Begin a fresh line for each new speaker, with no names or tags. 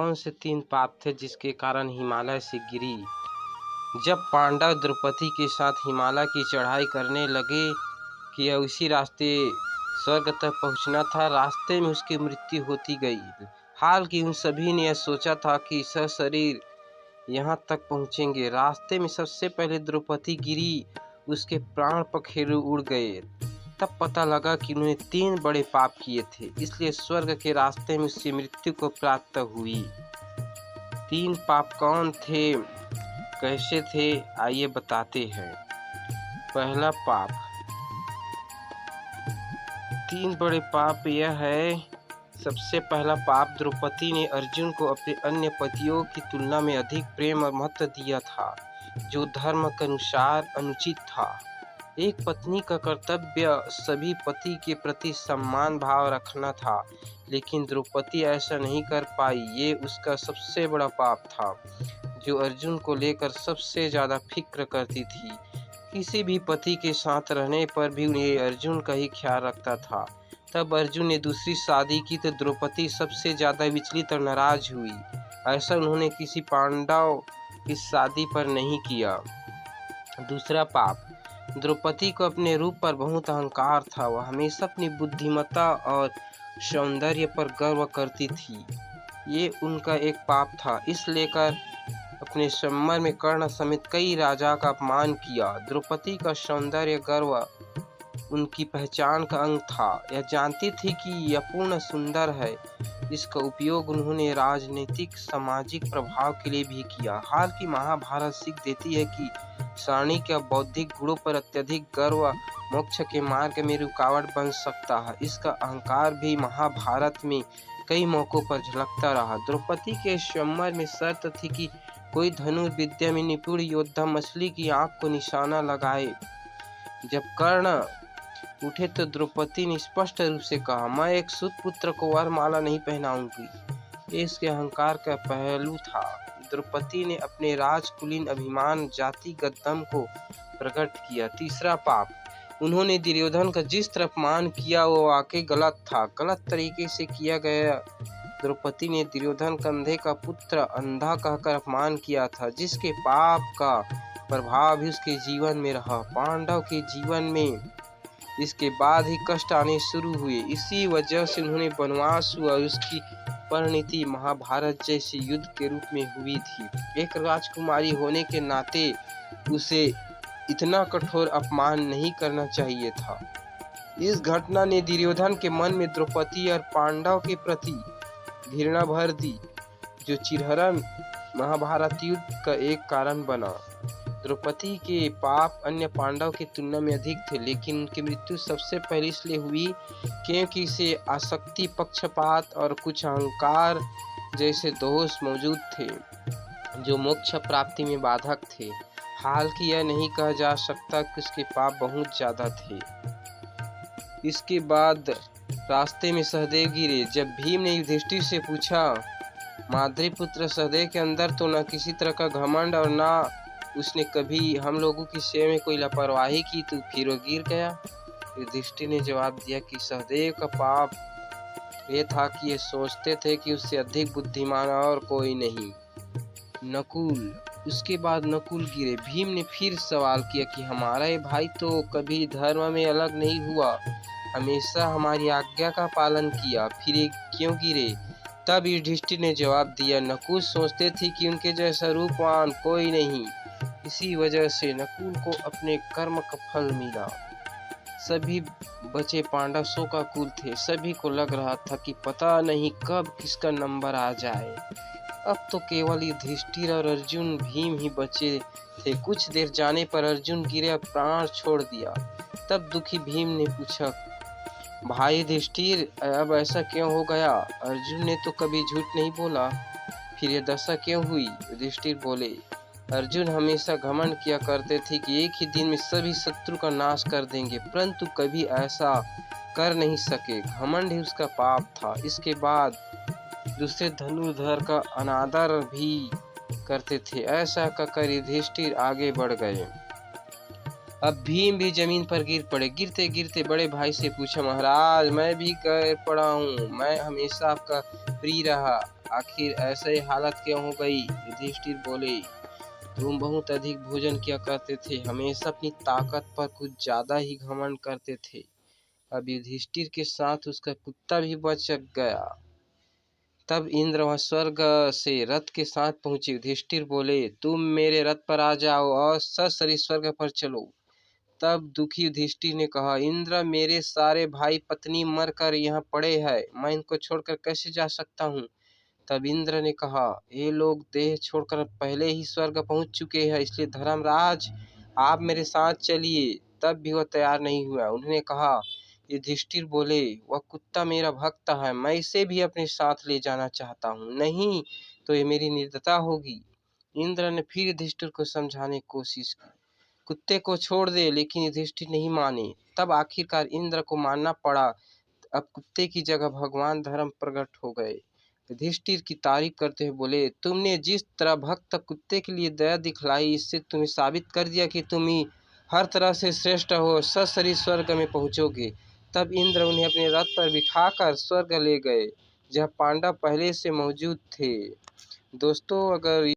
कौन से 3 पाप थे जिसके कारण हिमालय से गिरी। जब पांडव द्रौपदी के साथ हिमालय की चढ़ाई करने लगे कि उसी रास्ते स्वर्ग तक पहुंचना था, रास्ते में उसकी मृत्यु होती गई। हाल कि उन सभी ने यह सोचा था कि सशरीर यहाँ तक पहुँचेंगे। रास्ते में सबसे पहले द्रौपदी गिरी, उसके प्राण पखेरु उड़ गए। तब पता लगा कि उन्होंने 3 बड़े पाप किए थे, इसलिए स्वर्ग के रास्ते में उसकी मृत्यु को प्राप्त हुई। 3 पाप कौन थे, कैसे थे, आइए बताते हैं। पहला पाप, 3 बड़े पाप यह है। सबसे पहला पाप, द्रौपदी ने अर्जुन को अपने अन्य पतियों की तुलना में अधिक प्रेम और महत्व दिया था, जो धर्म के अनुसार अनुचित था। एक पत्नी का कर्तव्य सभी पति के प्रति सम्मान भाव रखना था, लेकिन द्रौपदी ऐसा नहीं कर पाई। ये उसका सबसे बड़ा पाप था, जो अर्जुन को लेकर सबसे ज़्यादा फिक्र करती थी। किसी भी पति के साथ रहने पर भी उन्हें अर्जुन का ही ख्याल रखता था। तब अर्जुन ने दूसरी शादी की तो द्रौपदी सबसे ज़्यादा विचलित और नाराज हुई। ऐसा उन्होंने किसी पांडव की शादी पर नहीं किया। दूसरा पाप, द्रौपदी को अपने रूप पर बहुत अहंकार था। वह हमेशा अपनी बुद्धिमत्ता और सौंदर्य पर गर्व करती थी। ये उनका एक पाप था। इस लेकर अपने स्वयंवर में कर्ण समेत कई राजा का अपमान किया। द्रौपदी का सौंदर्य गर्व उनकी पहचान का अंग था। यह जानती थी कि यह पूर्ण सुंदर है। इसका उपयोग उन्होंने राजनीतिक सामाजिक प्रभाव के लिए भी किया। हाल की महाभारत सीख देती है कि शाणी के बौद्धिक गुणों पर अत्यधिक गर्व मोक्ष के मार्ग में रुकावट बन सकता है। इसका अहंकार भी महाभारत में कई मौकों पर झलकता रहा। द्रौपदी के स्वयंवर में शर्त थी कि कोई धनुर्विद्या में निपुण योद्धा मछली की आंख को निशाना लगाए। जब कर्ण उठे तो द्रौपदी ने स्पष्ट रूप से कहा, मैं एक सुतपुत्र को वरमाला नहीं पहनाऊंगी। ये इसके अहंकार का पहलू था। द्रौपदी ने अपने राजकुलीन अभिमान जातिगत दम को प्रकट किया। तीसरा पाप, उन्होंने दुर्योधन का जिस तरह अपमान किया वो वाकई गलत था, गलत तरीके से किया गया। द्रौपदी ने दुर्योधन कंधे का पुत्र अंधा कहकर अपमान किया था, जिसके पाप का प्रभाव भी उसके जीवन में रहा। पांडव के जीवन में इसके बाद ही कष्ट आने शुरू हुए। इसी वजह से उन्होंने वनवास हुआ और उसकी परिणति महाभारत जैसे युद्ध के रूप में हुई थी। एक राजकुमारी होने के नाते उसे इतना कठोर अपमान नहीं करना चाहिए था। इस घटना ने दुर्योधन के मन में द्रौपदी और पांडव के प्रति घृणा भर दी, जो चिरहरण महाभारत युद्ध का एक कारण बना। द्रौपदी के पाप अन्य पांडव की तुलना में अधिक थे, लेकिन उनकी मृत्यु सबसे पहले इसलिए हुई क्योंकि इसे आसक्ति, पक्षपात और कुछ अहंकार जैसे दोष मौजूद थे, जो मोक्ष प्राप्ति में बाधक थे। हालांकि यह नहीं कहा जा सकता कि उसके पाप बहुत ज्यादा थे। इसके बाद रास्ते में सहदेव गिरे। जब भीम ने युधिष्ठिर से पूछा, माद्री पुत्र सहदेव के अंदर तो न किसी तरह का घमंड और न उसने कभी हम लोगों की सेवा में कोई लापरवाही की, तो फिर वो गिर गया। युधिष्ठिर ने जवाब दिया कि सहदेव का पाप ये था कि ये सोचते थे कि उससे अधिक बुद्धिमान और कोई नहीं। नकुल, उसके बाद नकुल गिरे। भीम ने फिर सवाल किया कि हमारा ये भाई तो कभी धर्म में अलग नहीं हुआ, हमेशा हमारी आज्ञा का पालन किया, फिर ये क्यों गिरे? तब युधिष्ठिर ने जवाब दिया, नकुल सोचते थे कि उनके जैसा रूपवान कोई नहीं, इसी वजह से नकुल को अपने कर्म का फल मिला। सभी बचे पांडव शोकाकुल थे। सभी को लग रहा था कि पता नहीं कब किसका नंबर आ जाए। अब तो केवल युधिष्ठिर और अर्जुन भीम ही बचे थे। कुछ देर जाने पर अर्जुन गिरे और प्राण छोड़ दिया। तब दुखी भीम ने पूछा, भाई युधिष्ठिर, अब ऐसा क्यों हो गया? अर्जुन ने तो कभी झूठ नहीं बोला, फिर ये दशा क्यों हुई? युधिष्ठिर बोले, अर्जुन हमेशा घमंड किया करते थे कि एक ही दिन में सभी शत्रु का नाश कर देंगे, परंतु कभी ऐसा कर नहीं सके। घमंड ही उसका पाप था। इसके बाद दूसरे धनुर्धर का अनादर भी करते थे। ऐसा कहकर युधिष्ठिर आगे बढ़ गए। अब भीम भी जमीन पर गिर पड़े। गिरते गिरते बड़े भाई से पूछा, महाराज मैं भी गिर पड़ा हूँ, मैं हमेशा आपका प्रिय रहा, आखिर ऐसे हालत क्यों हो गई? युधिष्ठिर बोले, तुम बहुत अधिक भोजन किया करते थे, हमेशा अपनी ताकत पर कुछ ज्यादा ही घमंड करते थे। अब युधिष्ठिर के साथ उसका कुत्ता भी बच गया। तब इंद्र वहां स्वर्ग से रथ के साथ पहुंचे। युधिष्ठिर बोले, तुम मेरे रथ पर आ जाओ और ससरित स्वर्ग पर चलो। तब दुखी युधिष्ठिर ने कहा, इंद्र, मेरे सारे भाई पत्नी मर कर यहाँ पड़े हैं, मैं इनको छोड़कर कैसे जा सकता हूँ? तब इंद्र ने कहा, ये लोग देह छोड़कर पहले ही स्वर्ग पहुंच चुके हैं, इसलिए धर्मराज आप मेरे साथ चलिए। तब भी वह तैयार नहीं हुआ। उन्होंने कहा, युधिष्ठिर बोले, वह कुत्ता मेरा भक्त है, मैं इसे भी अपने साथ ले जाना चाहता हूँ, नहीं तो ये मेरी निर्दयता होगी। इंद्र ने फिर युधिष्ठिर को समझाने की कोशिश की, कुत्ते को छोड़ दे, लेकिन युधिष्ठिर नहीं माने। तब आखिरकार इंद्र को मानना पड़ा। अब कुत्ते की जगह भगवान धर्म प्रकट हो गए। युधिष्ठिर की तारीफ करते हुए बोले, तुमने जिस तरह भक्त कुत्ते के लिए दया दिखलाई, इससे तुम्हें साबित कर दिया कि तुम ही हर तरह से श्रेष्ठ हो, सशरीर स्वर्ग में पहुंचोगे। तब इंद्र उन्हें अपने रथ पर बिठाकर स्वर्ग ले गए, जहाँ पांडव पहले से मौजूद थे। दोस्तों, अगर